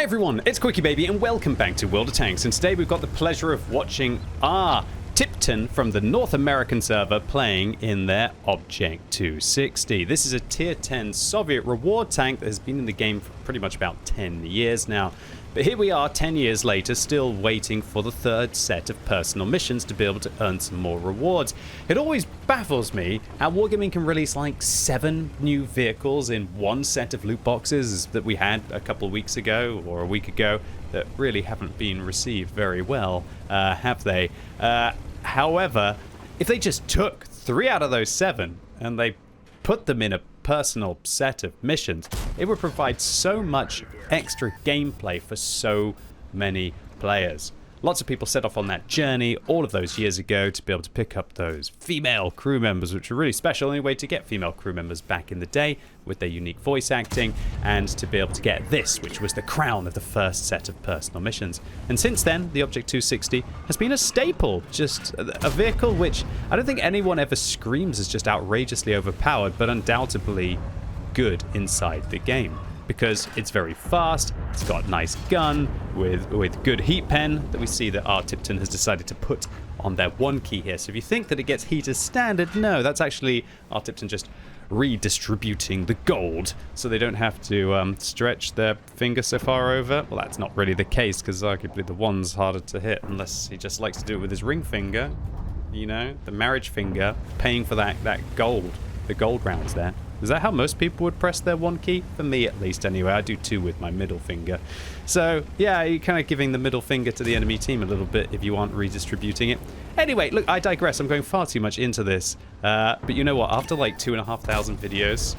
everyone, it's QuickyBaby and welcome back to World of Tanks, and today we've got the pleasure of watching rtipton from the North American server playing in their Object 260. This is a Tier 10 Soviet reward tank that has been in the game for pretty much about 10 years now. But here we are 10 years later, still waiting for the third set of personal missions to be able to earn some more rewards. It always baffles me how Wargaming can release like 7 new vehicles in one set of loot boxes that we had a couple of weeks ago or a week ago that really haven't been received very well, have they? However, if they just took 3 out of those 7 and they put them in a personal set of missions, it would provide so much extra gameplay for so many players. Lots of people set off on that journey all of those years ago to be able to pick up those female crew members, which are really special. Only way to get female crew members back in the day with their unique voice acting, and to be able to get this, which was the crown of the first set of personal missions. And since then, the Object 260 has been a staple, just a vehicle which I don't think anyone ever screams is just outrageously overpowered, but undoubtedly good inside the game. Because it's very fast, it's got a nice gun with good heat pen that we see that rtipton has decided to put on their 1 key here. So if you think that it gets heat as standard, no, that's actually rtipton just redistributing the gold so they don't have to stretch their finger so far over. Well, that's not really the case, because arguably the 1's harder to hit unless he just likes to do it with his ring finger, you know, the marriage finger, paying for that gold, the gold rounds there. Is that how most people would press their 1 key? For me, at least, anyway. I do 2 with my middle finger. So, yeah, you're kind of giving the middle finger to the enemy team a little bit if you aren't redistributing it. Anyway, look, I digress. I'm going far too much into this. But you know what? After like 2,500 videos,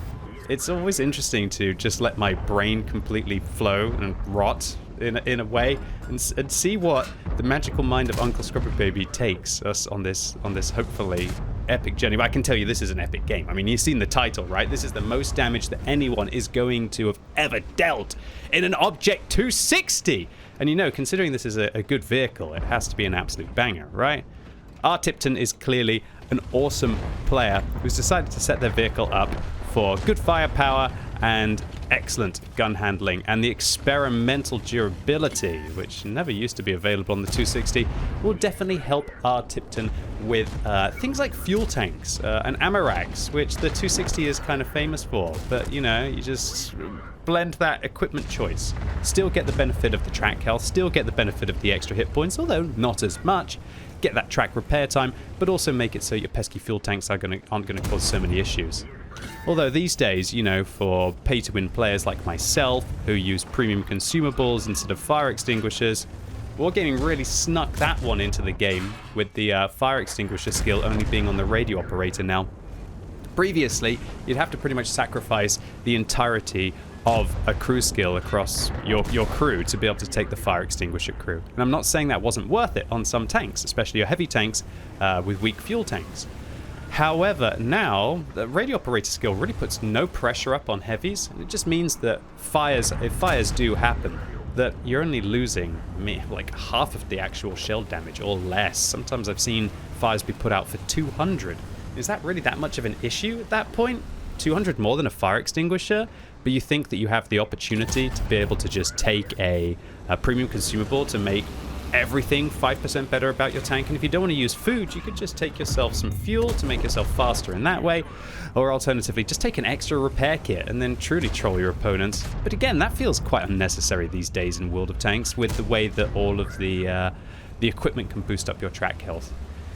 it's always interesting to just let my brain completely flow and rot in a way and see what the magical mind of Uncle QuickyBaby takes us on this hopefully epic journey. But I can tell you this is an epic game. I mean, you've seen the title, right? This is the most damage that anyone is going to have ever dealt in an Object 260. And you know, considering this is a good vehicle, it has to be an absolute banger, right? rtipton is clearly an awesome player who's decided to set their vehicle up for good firepower and excellent gun handling, and the experimental durability, which never used to be available on the 260, will definitely help rtipton with things like fuel tanks and ammo racks, which the 260 is kind of famous for. But you know, you just blend that equipment choice, still get the benefit of the track health, still get the benefit of the extra hit points, although not as much, get that track repair time, but also make it so your pesky fuel tanks aren't going to cause so many issues. Although these days, you know, for pay-to-win players like myself, who use premium consumables instead of fire extinguishers, Wargaming really snuck that one into the game, with the fire extinguisher skill only being on the radio operator now. Previously, you'd have to pretty much sacrifice the entirety of a crew skill across your crew to be able to take the fire extinguisher crew. And I'm not saying that wasn't worth it on some tanks, especially your heavy tanks with weak fuel tanks. However, now, the radio operator skill really puts no pressure up on heavies. It just means that if fires do happen, that you're only losing like half of the actual shell damage or less. Sometimes I've seen fires be put out for 200. Is that really that much of an issue at that point? 200 more than a fire extinguisher? But you think that you have the opportunity to be able to just take a premium consumable to make everything 5% better about your tank, and if you don't want to use food, you could just take yourself some fuel to make yourself faster in that way, or alternatively just take an extra repair kit and then truly troll your opponents. But again, that feels quite unnecessary these days in World of Tanks, with the way that all of the equipment can boost up your track health.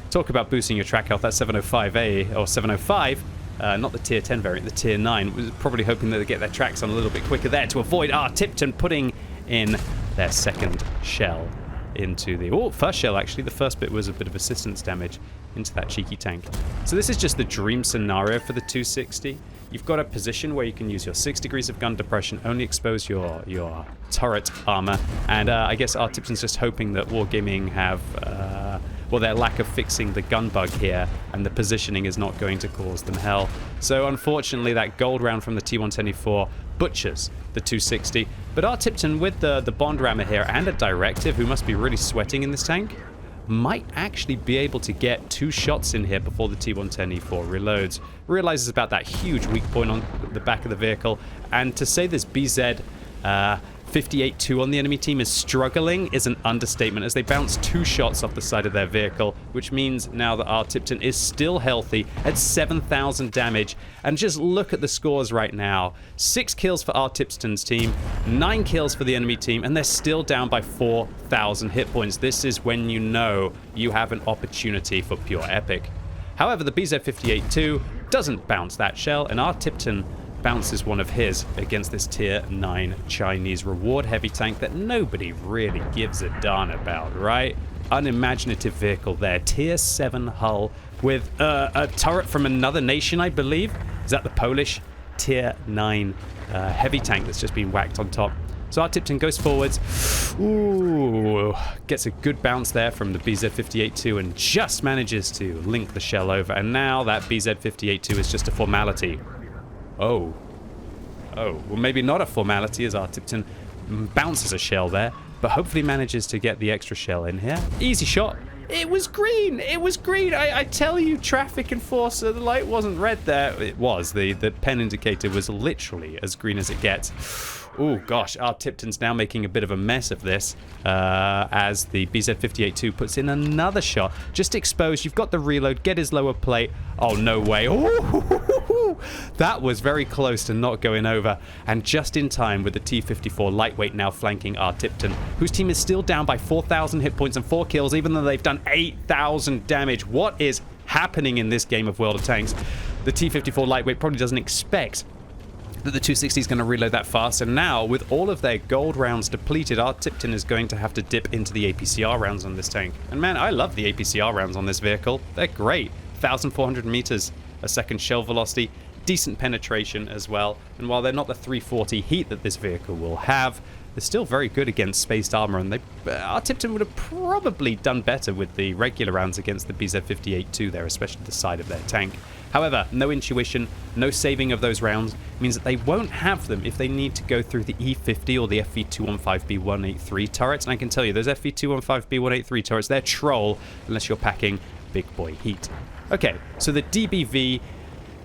Talk about boosting your track health, that 705A or 705, not the tier 10 variant, the tier 9, was probably hoping that they get their tracks on a little bit quicker there to avoid rtipton putting in their second shell into the first shell. Actually, the first bit was a bit of assistance damage into that cheeky tank. So this is just the dream scenario for the 260. You've got a position where you can use your 6 degrees of gun depression, only expose your turret armor, and I guess rtipton's just hoping that Wargaming have their lack of fixing the gun bug here, and the positioning is not going to cause them hell. So unfortunately, that gold round from the T10 butchers the 260, but rtipton with the bond rammer here and a directive, who must be really sweating in this tank, might actually be able to get 2 shots in here before the T10 reloads. Realizes about that huge weak point on the back of the vehicle, and to say this BZ 58-2 on the enemy team is struggling is an understatement as they bounce 2 shots off the side of their vehicle, which means now that rtipton is still healthy at 7,000 damage. And just look at the scores right now. 6 kills for rtipton's team, 9 kills for the enemy team, and they're still down by 4,000 hit points. This is when you know you have an opportunity for pure epic. However, the BZ-58-2 doesn't bounce that shell, and rtipton bounces one of his against this tier 9 Chinese reward heavy tank that nobody really gives a darn about, right? Unimaginative vehicle there. Tier 7 hull with a turret from another nation, I believe. Is that the Polish tier 9 heavy tank that's just been whacked on top? So rtipton goes forwards. Ooh, gets a good bounce there from the BZ-58-2 and just manages to link the shell over. And now that BZ-58-2 is just a formality. Oh, well, maybe not a formality as rtipton bounces a shell there, but hopefully manages to get the extra shell in here. Easy shot. It was green. It was green. I tell you, traffic enforcer, the light wasn't red there. It was. The pen indicator was literally as green as it gets. Oh gosh, rtipton's now making a bit of a mess of this as the BZ-58-2 puts in another shot. Just exposed. You've got the reload. Get his lower plate. Oh, no way. Ooh, that was very close to not going over. And just in time with the T-54 lightweight now flanking rtipton, whose team is still down by 4,000 hit points and 4 kills, even though they've done 8,000 damage. What is happening in this game of World of Tanks? The T-54 lightweight probably doesn't expect that the 260 is going to reload that fast, and now with all of their gold rounds depleted, rtipton is going to have to dip into the APCR rounds on this tank. And man, I love the APCR rounds on this vehicle. They're great. 1,400 meters a second shell velocity, decent penetration as well, and while they're not the 340 heat that this vehicle will have, they're still very good against spaced armor, and rtipton would have probably done better with the regular rounds against the BZ-58-2 there, especially the side of their tank. However, no intuition, no saving of those rounds means that they won't have them if they need to go through the E50 or the FV215B183 turrets. And I can tell you, those FV215B183 turrets, they're troll unless you're packing big boy heat. Okay, so the DBV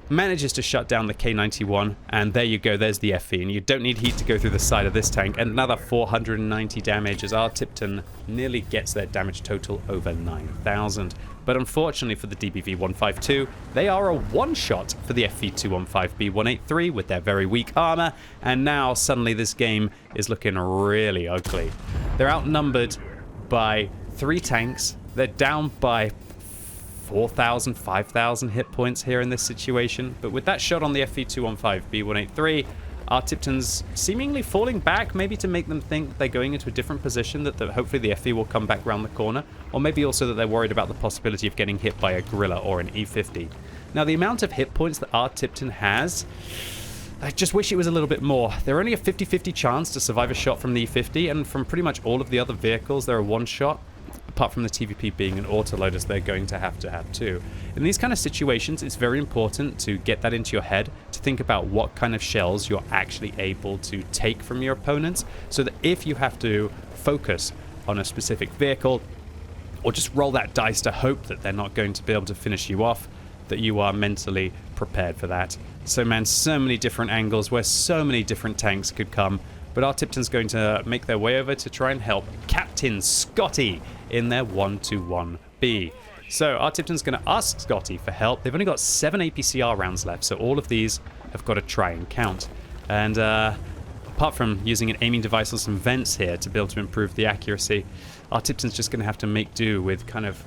manages to shut down the K91, and there you go, there's the FV, and you don't need heat to go through the side of this tank, and another 490 damage as rtipton nearly gets their damage total over 9,000. But unfortunately for the DBV-152, they are a one-shot for the FV215B183 with their very weak armor, and now suddenly this game is looking really ugly. They're outnumbered by 3 tanks, they're down by 4,000, 5,000 hit points here in this situation, but with that shot on the FV215B183, rtipton's seemingly falling back, maybe to make them think they're going into a different position, that hopefully the FV will come back around the corner, or maybe also that they're worried about the possibility of getting hit by a gorilla or an E50. Now, the amount of hit points that rtipton has, I just wish it was a little bit more. They're only a 50-50 chance to survive a shot from the E50, and from pretty much all of the other vehicles, they're a one-shot. Apart from the TVP being an autoload, as they're going to have too. In these kind of situations, it's very important to get that into your head, to think about what kind of shells you're actually able to take from your opponents, so that if you have to focus on a specific vehicle, or just roll that dice to hope that they're not going to be able to finish you off, that you are mentally prepared for that. So man, so many different angles where so many different tanks could come, but rtipton's going to make their way over to try and help Captain Scotty in their 121B. So rtipton's going to ask Scotty for help. They've only got 7 APCR rounds left, so all of these have got to try and count. And apart from using an aiming device or some vents here to be able to improve the accuracy, rtipton's just going to have to make do with kind of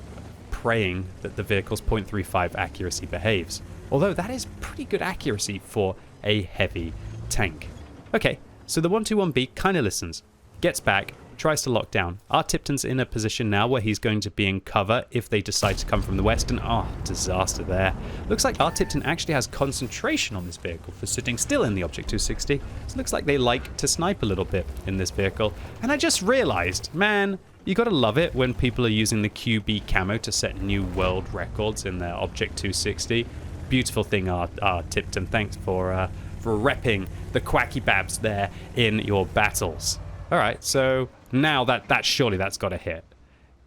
praying that the vehicle's .35 accuracy behaves. Although that is pretty good accuracy for a heavy tank. Okay, so the 121B kind of listens, gets back, tries to lock down. rtipton's in a position now where he's going to be in cover if they decide to come from the west, and disaster there. Looks like rtipton actually has concentration on this vehicle for sitting still in the Object 260. So it looks like they like to snipe a little bit in this vehicle. And I just realized, man, you gotta love it when people are using the QB camo to set new world records in their Object 260. Beautiful thing, rtipton. Thanks for repping the QuickyBabs there in your battles. All right, so now surely that's got to hit.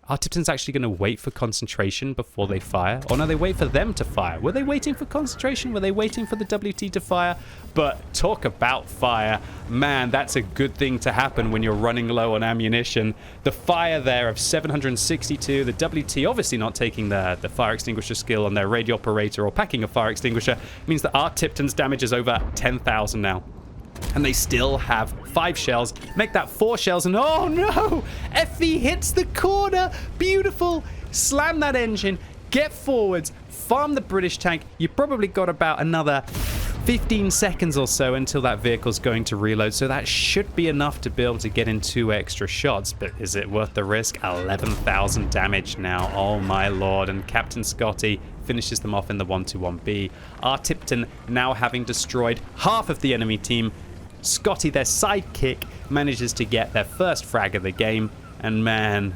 rtipton's actually going to wait for concentration before they fire. Or no, they wait for them to fire. Were they waiting for concentration? Were they waiting for the WT to fire? But talk about fire. Man, that's a good thing to happen when you're running low on ammunition. The fire there of 762. The WT obviously not taking the fire extinguisher skill on their radio operator or packing a fire extinguisher means that rtipton's damage is over 10,000 now. And they still have 5 shells. Make that 4 shells, and oh no! FV hits the corner. Beautiful. Slam that engine. Get forwards. Farm the British tank. You probably got about another 15 seconds or so until that vehicle's going to reload. So that should be enough to be able to get in 2 extra shots. But is it worth the risk? 11,000 damage now. Oh my lord. And Captain Scotty finishes them off in the 121B. rtipton now having destroyed half of the enemy team. Scotty, their sidekick, manages to get their first frag of the game. And man,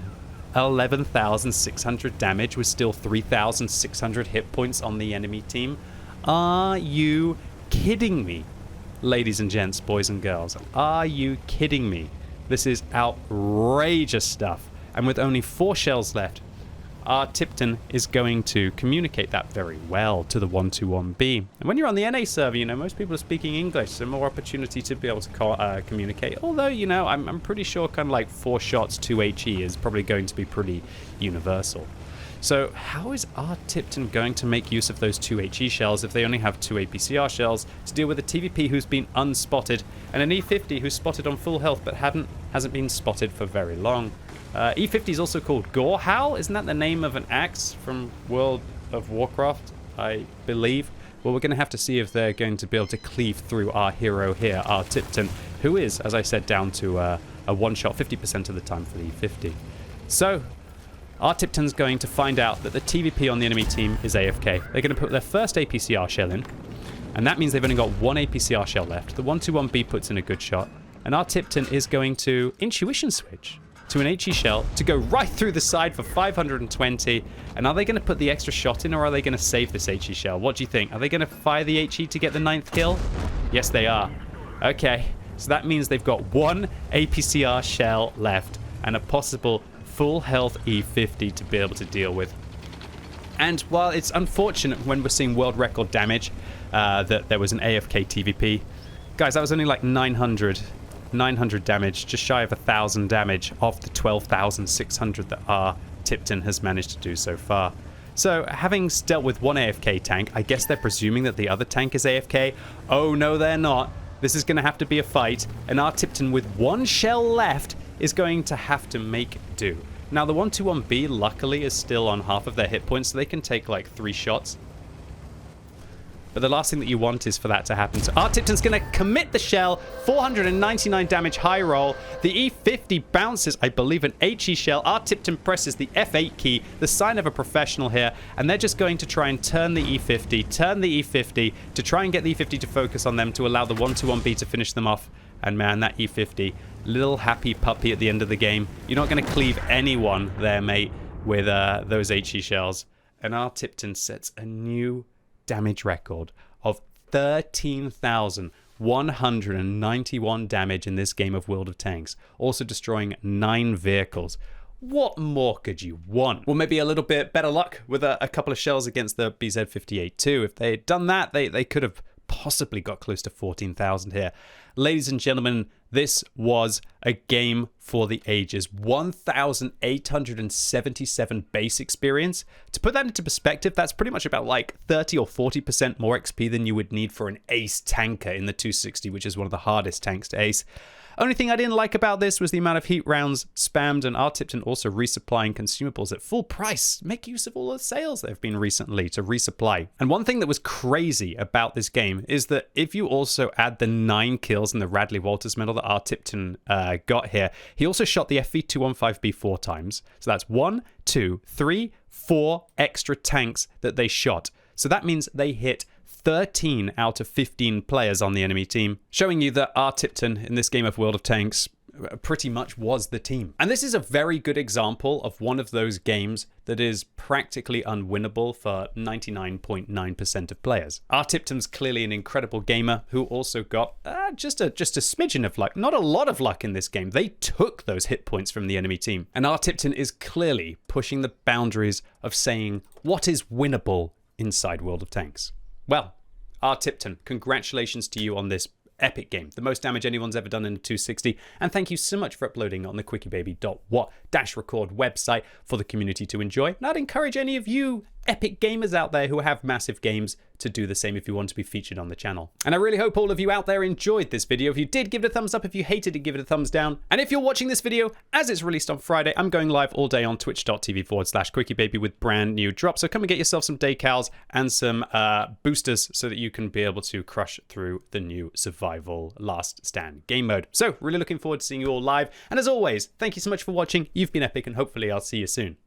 11,600 damage with still 3,600 hit points on the enemy team. Are you kidding me? Ladies and gents, boys and girls, are you kidding me? This is outrageous stuff. And with only 4 shells left, rtipton is going to communicate that very well to the 121B. And when you're on the NA server, you know, most people are speaking English, so more opportunity to be able to communicate. Although, you know, I'm pretty sure kind of like 4 shots, 2 HE is probably going to be pretty universal. So how is rtipton going to make use of those 2 HE shells if they only have 2 APCR shells to deal with a TVP who's been unspotted and an E50 who's spotted on full health but hasn't been spotted for very long? E50 is also called Gorehowl. Isn't that the name of an axe from World of Warcraft, I believe? Well, we're going to have to see if they're going to be able to cleave through our hero here, rtipton, who is, as I said, down to a 1-shot 50% of the time for the E50. So rtipton's going to find out that the TVP on the enemy team is AFK. They're going to put their first APCR shell in, and that means they've only got 1 APCR shell left. The 121B puts in a good shot, and rtipton is going to intuition switch to an HE shell to go right through the side for 520. And are they going to put the extra shot in, or are they going to save this HE shell? What do you think? Are they going to fire the HE to get the 9th kill? Yes, they are. Okay, so that means they've got 1 APCR shell left and a possible full health E50 to be able to deal with. And while it's unfortunate when we're seeing world record damage that there was an AFK TVP, guys, that was only like 900 damage, just shy of 1,000 damage of the 12,600 that rtipton has managed to do so far. So having dealt with 1 AFK tank, I guess they're presuming that the other tank is AFK. Oh no, they're not. This is going to have to be a fight, and rtipton with 1 shell left is going to have to make do. Now the 121B luckily is still on half of their hit points, so they can take like 3 shots. But the last thing that you want is for that to happen. So rtipton's going to commit the shell. 499 damage high roll. The E50 bounces, I believe, an HE shell. rtipton presses the F8 key, the sign of a professional here. And they're just going to try and turn the E50, to try and get the E50 to focus on them to allow the 121B to finish them off. And man, that E50, little happy puppy at the end of the game. You're not going to cleave anyone there, mate, with those HE shells. And rtipton sets a new damage record of 13,191 damage in this game of World of Tanks, also destroying 9 vehicles. What more could you want? Well, maybe a little bit better luck with a couple of shells against the BZ-58 too. If they had done that, they could have possibly got close to 14,000 here. Ladies and gentlemen, this was a game for the ages. 1,877 base experience. To put that into perspective, that's pretty much about like 30 or 40% more XP than you would need for an ace tanker in the 260, which is one of the hardest tanks to ace. Only thing I didn't like about this was the amount of heat rounds spammed, and rtipton also resupplying consumables at full price. Make use of all the sales that have been recently to resupply. And one thing that was crazy about this game is that if you also add the 9 kills and the Radley Walters medal that rtipton got here, he also shot the FV215B 4 times. So that's 1, 2, 3, 4 extra tanks that they shot. So that means they hit 13 out of 15 players on the enemy team, showing you that rtipton in this game of World of Tanks pretty much was the team. And this is a very good example of one of those games that is practically unwinnable for 99.9% of players. rtipton's clearly an incredible gamer who also got just a smidgen of luck. Not a lot of luck in this game. They took those hit points from the enemy team. And rtipton is clearly pushing the boundaries of saying what is winnable inside World of Tanks. Well, rtipton, congratulations to you on this epic game. The most damage anyone's ever done in a 260. And thank you so much for uploading on the QuickyBaby.what-record website for the community to enjoy. And I'd encourage any of you epic gamers out there who have massive games to do the same if you want to be featured on the channel. And I really hope all of you out there enjoyed this video. If you did, give it a thumbs up. If you hated it, give it a thumbs down. And if you're watching this video as it's released on Friday, I'm going live all day on twitch.tv/QuickyBaby with brand new drops. So come and get yourself some decals and some boosters so that you can be able to crush through the new survival last stand game mode. So really looking forward to seeing you all live. And as always, thank you so much for watching. You've been epic and hopefully I'll see you soon.